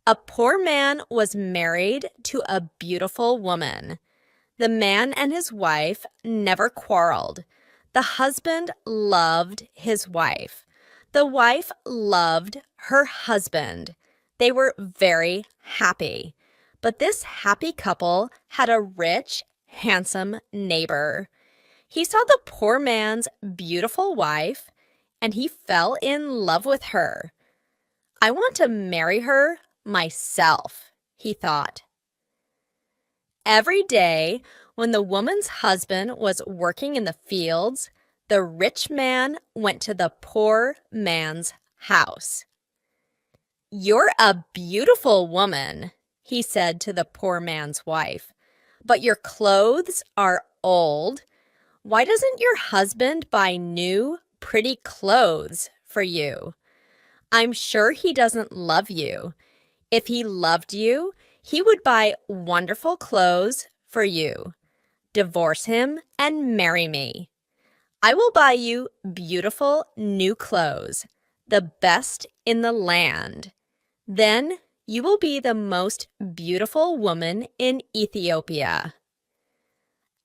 A poor man was married to a beautiful woman. The man and his wife never quarreled. The husband loved his wife. The wife loved her husband. They were very happy. But this happy couple had a rich, handsome neighbor. He saw the poor man's beautiful wife, and he fell in love with her. I want to marry her myself, he thought. Every day, when the woman's husband was working in the fields, the rich man went to the poor man's house. "You're a beautiful woman," he said to the poor man's wife, "but your clothes are old. Why doesn't your husband buy new, pretty clothes for you? I'm sure he doesn't love you. If he loved you, he would buy wonderful clothes for you. Divorce him and marry me. I will buy you beautiful new clothes, the best in the land. Then you will be the most beautiful woman in Ethiopia."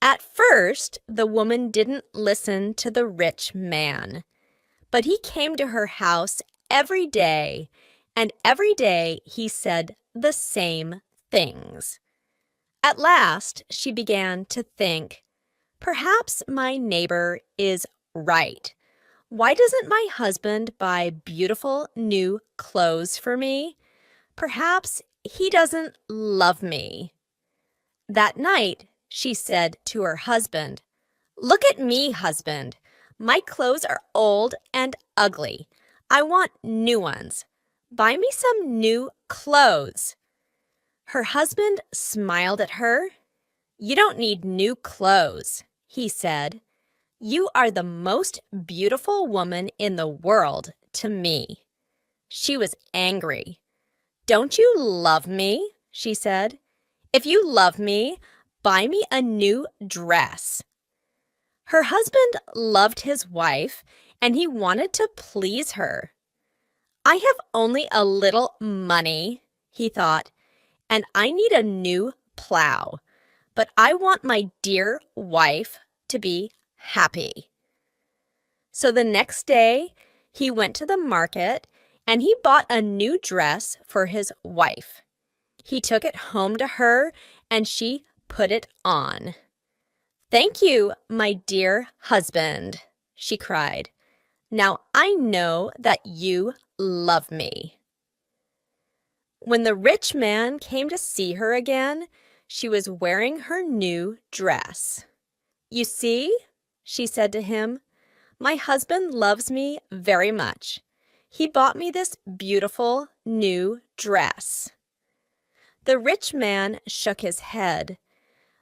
At first, the woman didn't listen to the rich man, but he came to her house every day, and every day he said the same things. At last, she began to think, perhaps my neighbor is right. Why doesn't my husband buy beautiful new clothes for me? Perhaps he doesn't love me. That night, she said to her husband, "Look at me, husband. My clothes are old and ugly. I want new ones. Buy me some new clothes." Her husband smiled at her. "You don't need new clothes," he said. "You are the most beautiful woman in the world to me." She was angry. "Don't you love me?" she said. "If you love me, buy me a new dress." Her husband loved his wife, and he wanted to please her. "I have only a little money," he thought, "and I need a new plow. But I want my dear wife to be happy." So the next day, he went to the market and he bought a new dress for his wife. He took it home to her and she put it on. "Thank you, my dear husband," she cried. "Now I know that you love me." When the rich man came to see her again, she was wearing her new dress. "You see," she said to him, "my husband loves me very much. He bought me this beautiful new dress." The rich man shook his head.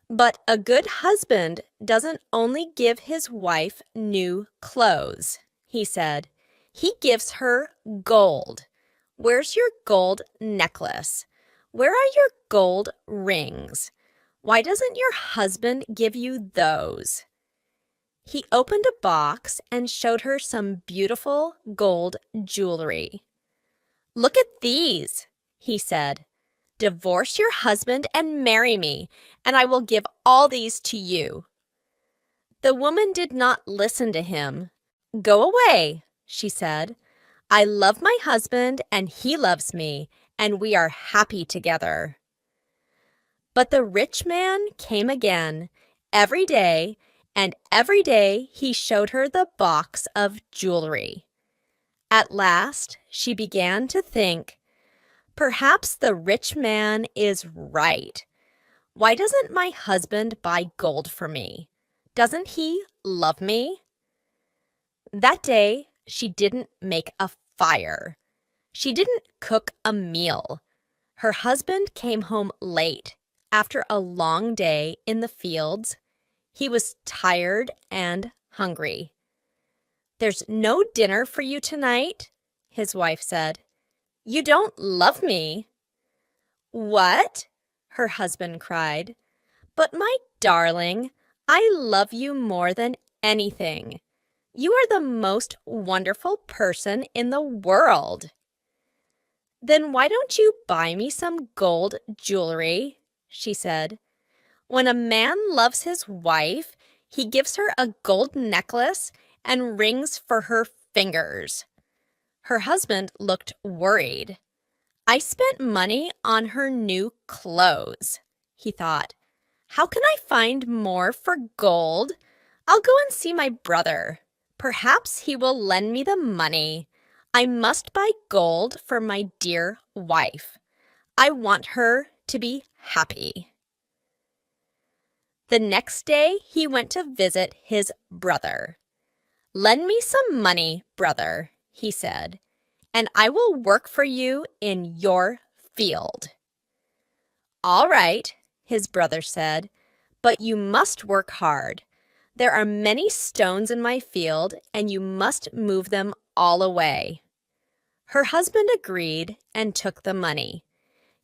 "But a good husband doesn't only give his wife new clothes," he said. "He gives her gold. Where's your gold necklace? Where are your gold rings? Why doesn't your husband give you those?" He opened a box and showed her some beautiful gold jewelry. "Look at these," he said. "Divorce your husband and marry me, and I will give all these to you." The woman did not listen to him. "Go away," she said. "I love my husband and he loves me, and we are happy together." But the rich man came again every day, and every day he showed her the box of jewelry. At last, she began to think, perhaps the rich man is right. Why doesn't my husband buy gold for me? Doesn't he love me? That day, she didn't make a fire. She didn't cook a meal. Her husband came home late after a long day in the fields. He was tired and hungry. "There's no dinner for you tonight," his wife said. "You don't love me." "What?" her husband cried. "But my darling, I love you more than anything. You are the most wonderful person in the world." Then why don't you buy me some gold jewelry? She said. When a man loves his wife, he gives her a gold necklace and rings for her fingers. Her husband looked worried. I spent money on her new clothes, he thought. How can I find more for gold? I'll go and see my brother. Perhaps he will lend me the money. I must buy gold for my dear wife. I want her to be happy. The next day, he went to visit his brother. Lend me some money, brother, he said, and I will work for you in your field. All right, his brother said, but you must work hard. There are many stones in my field, and you must move them all away. Her husband agreed and took the money.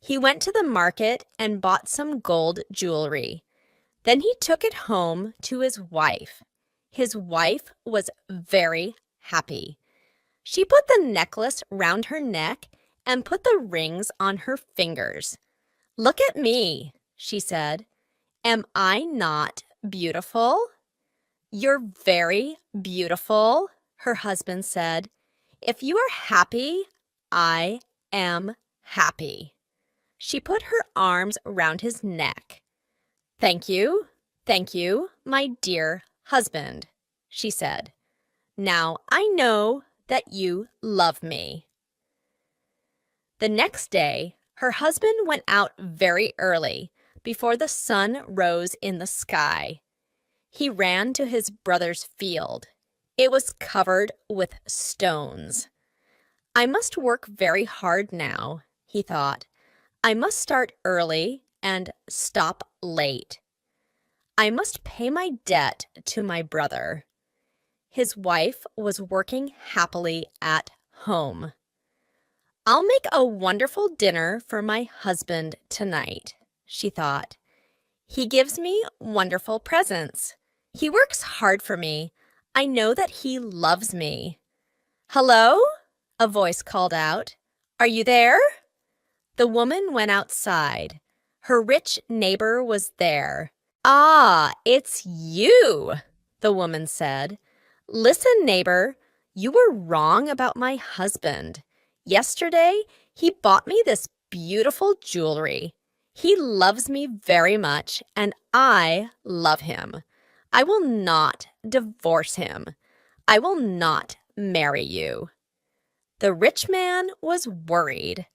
He went to the market and bought some gold jewelry. Then he took it home to his wife. His wife was very happy. She put the necklace round her neck and put the rings on her fingers. Look at me, she said. Am I not beautiful? You're very beautiful, her husband said. If you are happy, I am happy. She put her arms round his neck. Thank you, my dear husband, she said. Now I know that you love me. The next day, her husband went out very early, before the sun rose in the sky. He ran to his brother's field. It was covered with stones. I must work very hard now, he thought. I must start early and stop late. I must pay my debt to my brother. His wife was working happily at home. I'll make a wonderful dinner for my husband tonight, she thought. He gives me wonderful presents. He works hard for me. I know that he loves me. Hello? A voice called out. Are you there? The woman went outside. Her rich neighbor was there. Ah, it's you, the woman said. Listen, neighbor, you were wrong about my husband. Yesterday, he bought me this beautiful jewelry. He loves me very much, and I love him. I will not divorce him. I will not marry you. The rich man was worried.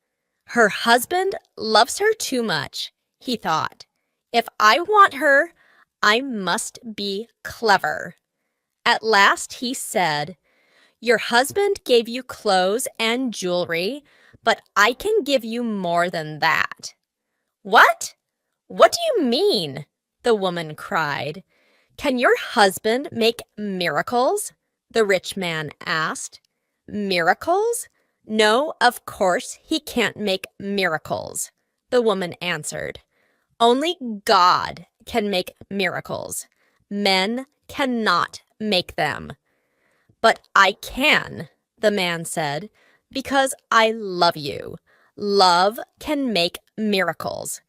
Her husband loves her too much, he thought. If I want her, I must be clever. At last he said, Your husband gave you clothes and jewelry, but I can give you more than that. What? What do you mean? The woman cried. Can your husband make miracles? The rich man asked. Miracles? No, of course he can't make miracles, the woman answered. Only God can make miracles. Men cannot make them. But I can, the man said, because I love you. Love can make miracles.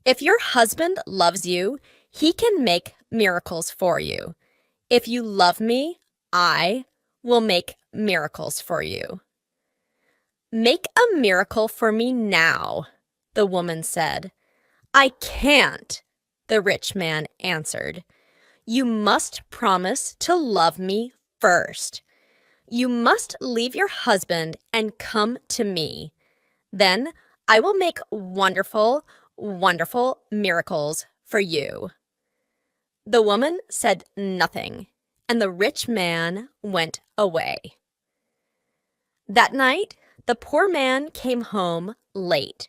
If your husband loves you, he can make miracles for you. If you love me, I will make miracles for you. Make a miracle for me now, the woman said. I can't, the rich man answered. You must promise to love me first. You must leave your husband and come to me. Then I will make wonderful, wonderful miracles for you. The woman said nothing, and the rich man went away. That night, the poor man came home late.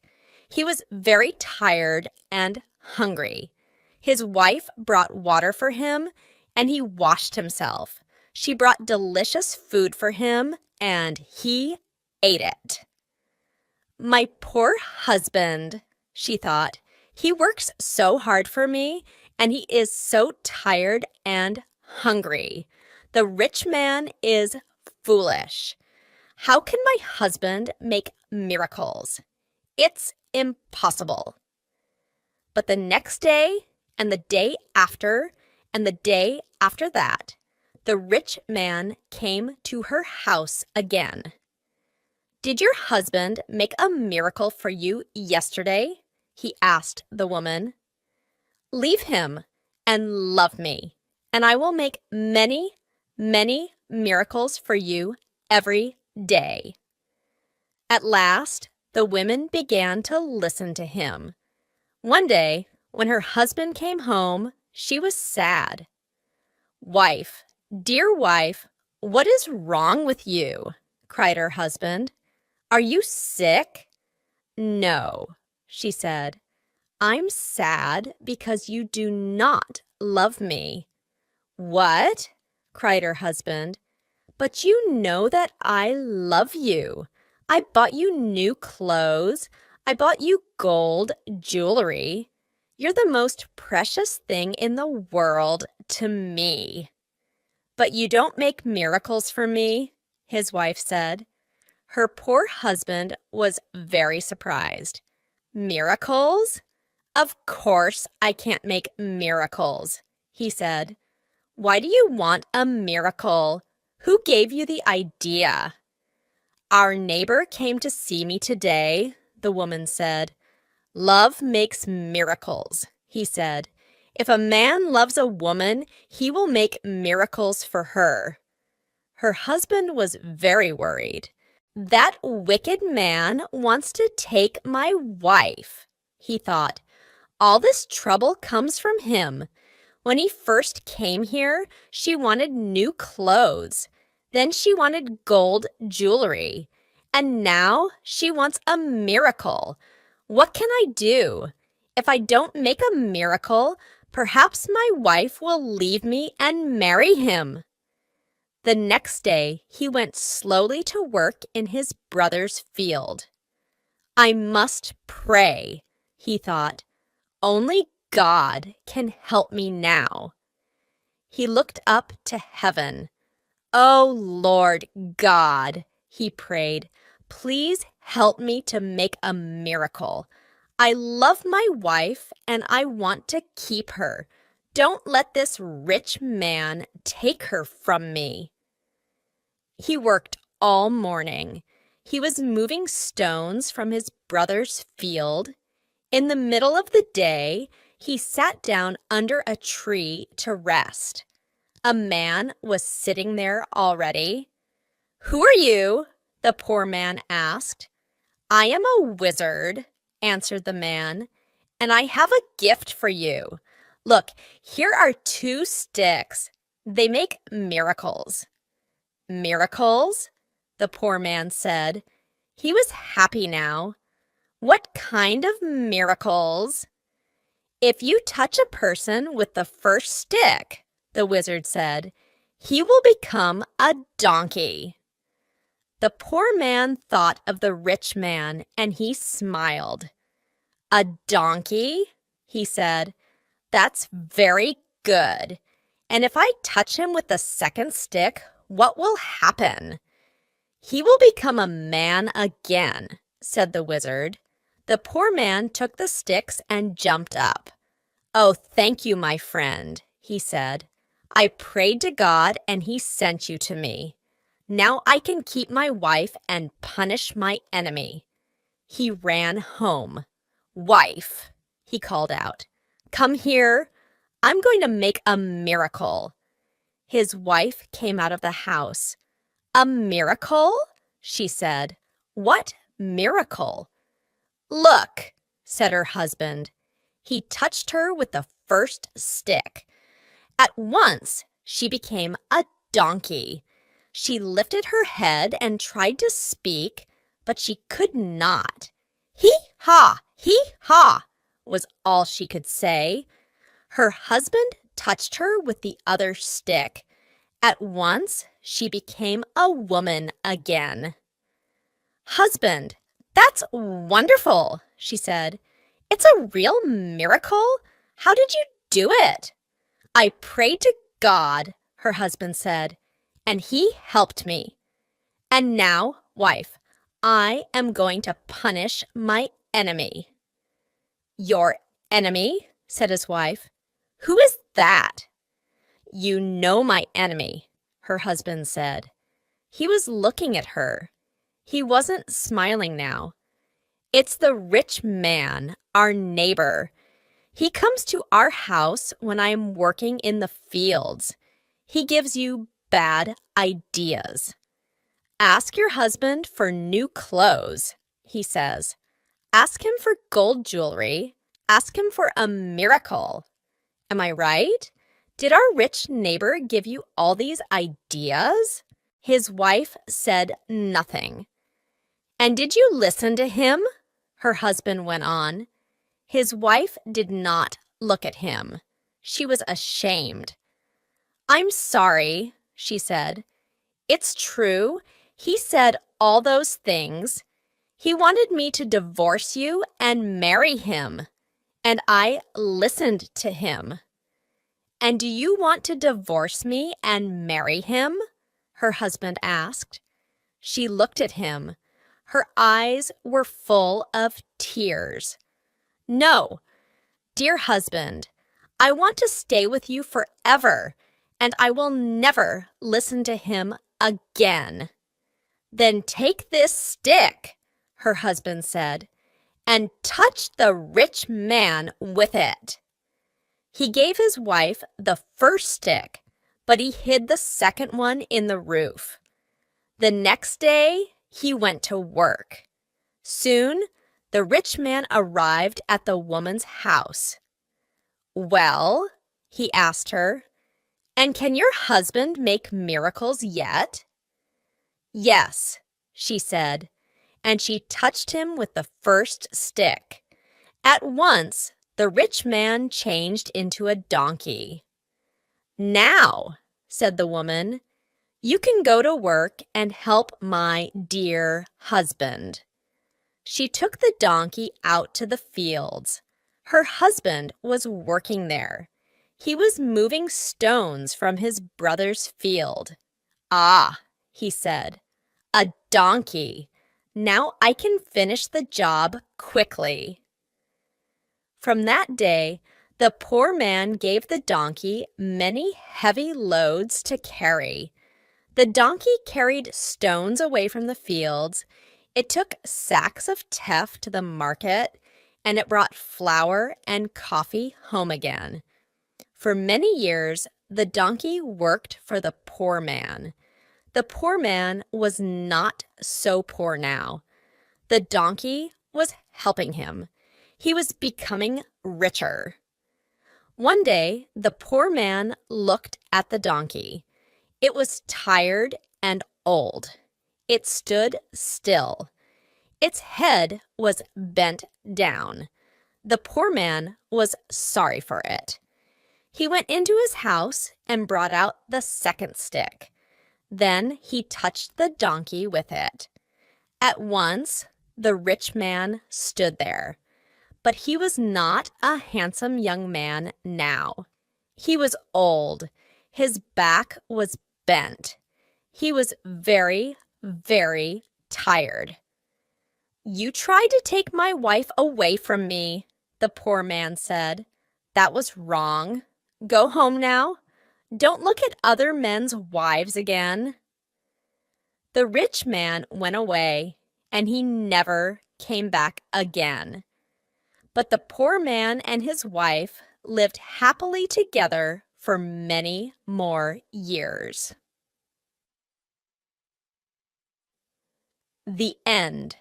He was very tired and hungry. His wife brought water for him, and he washed himself. She brought delicious food for him, and he ate it. My poor husband, she thought. He works so hard for me, and he is so tired and hungry. The rich man is foolish. How can my husband make miracles? It's impossible. But the next day, and the day after, and the day after that, the rich man came to her house again. "Did your husband make a miracle for you yesterday?" he asked the woman. "Leave him and love me, and I will make many, many miracles for you every day." At last, the women began to listen to him. One day, when her husband came home, she was sad. "Wife, dear wife, what is wrong with you?" cried her husband. "Are you sick?" "No," she said. "I'm sad because you do not love me." "What?" cried her husband. "But you know that I love you. I bought you new clothes. I bought you gold jewelry. You're the most precious thing in the world to me." "But you don't make miracles for me," his wife said. Her poor husband was very surprised. "Miracles? Of course I can't make miracles," he said. "Why do you want a miracle? Who gave you the idea?" "Our neighbor came to see me today," the woman said. "Love makes miracles," he said. "If a man loves a woman, he will make miracles for her." Her husband was very worried. "That wicked man wants to take my wife," he thought. "All this trouble comes from him. When he first came here, she wanted new clothes. Then she wanted gold jewelry. And now she wants a miracle. What can I do? If I don't make a miracle, perhaps my wife will leave me and marry him." The next day, he went slowly to work in his brother's field. "I must pray," he thought. "Only God can help me now." He looked up to heaven. "Oh, Lord God," he prayed, "please help me to make a miracle. I love my wife and I want to keep her. Don't let this rich man take her from me." He worked all morning. He was moving stones from his brother's field. In the middle of the day, he sat down under a tree to rest. A man was sitting there already. "Who are you?" the poor man asked. "I am a wizard," answered the man, "and I have a gift for you. Look, here are 2 sticks. They make miracles." "Miracles?" the poor man said. He was happy now. "What kind of miracles?" "If you touch a person with the first stick," the wizard said, "he will become a donkey." The poor man thought of the rich man and he smiled. "A donkey?" he said. "That's very good. And if I touch him with the second stick, what will happen?" "He will become a man again," said the wizard. The poor man took the sticks and jumped up. "Oh, thank you, my friend," he said. "I prayed to God and he sent you to me. Now I can keep my wife and punish my enemy." He ran home. "Wife," he called out, "come here. I'm going to make a miracle." His wife came out of the house. "A miracle?" she said. "What miracle?" "Look," said her husband. He touched her with the first stick. At once, she became a donkey. She lifted her head and tried to speak, but she could not. "Hee-haw, hee-haw," was all she could say. Her husband touched her with the other stick. At once, she became a woman again. "Husband, that's wonderful," she said. "It's a real miracle. How did you do it?" "I prayed to God," her husband said, "and he helped me. And now, Wife, I am going to punish my enemy. Your enemy? Said his wife. Who is that? You know my enemy, her husband said. He was looking at her. He wasn't smiling now. It's the rich man, our neighbor. He comes to our house when I'm working in the fields. He gives you bad ideas. Ask your husband for new clothes, he says. Ask him for gold jewelry. Ask him for a miracle. Am I right? Did our rich neighbor give you all these ideas? His wife said nothing. And did you listen to him? Her husband went on. His wife did not look at him. She was ashamed. I'm sorry, she said. It's true. He said all those things. He wanted me to divorce you and marry him. And I listened to him. And do you want to divorce me and marry him? Her husband asked. She looked at him. Her eyes were full of tears. No, dear husband, I want to stay with you forever, and I will never listen to him again. Then take this stick, her husband said, and touch the rich man with it. He gave his wife the first stick, but he hid the second one in the roof. The next day, he went to work. Soon, the rich man arrived at the woman's house. Well, he asked her, and can your husband make miracles yet? Yes, she said, and she touched him with the first stick. At once, the rich man changed into a donkey. Now, said the woman, you can go to work and help my dear husband. She took the donkey out to the fields. Her husband was working there. He was moving stones from his brother's field. Ah, he said, a donkey. Now I can finish the job quickly. From that day, the poor man gave the donkey many heavy loads to carry. The donkey carried stones away from the fields. It took sacks of teff to the market, and it brought flour and coffee home again. For many years, the donkey worked for the poor man. The poor man was not so poor now. The donkey was helping him. He was becoming richer. One day, the poor man looked at the donkey. It was tired and old. It stood still. Its head was bent down. The poor man was sorry for it. He went into his house and brought out the second stick. Then he touched the donkey with it. At once, the rich man stood there. But he was not a handsome young man now. He was old. His back was bent. He was very, very tired. You tried to take my wife away from me, the poor man said. That was wrong. Go home now. Don't look at other men's wives again. The rich man went away, and he never came back again. But the poor man and his wife lived happily together for many more years. The end.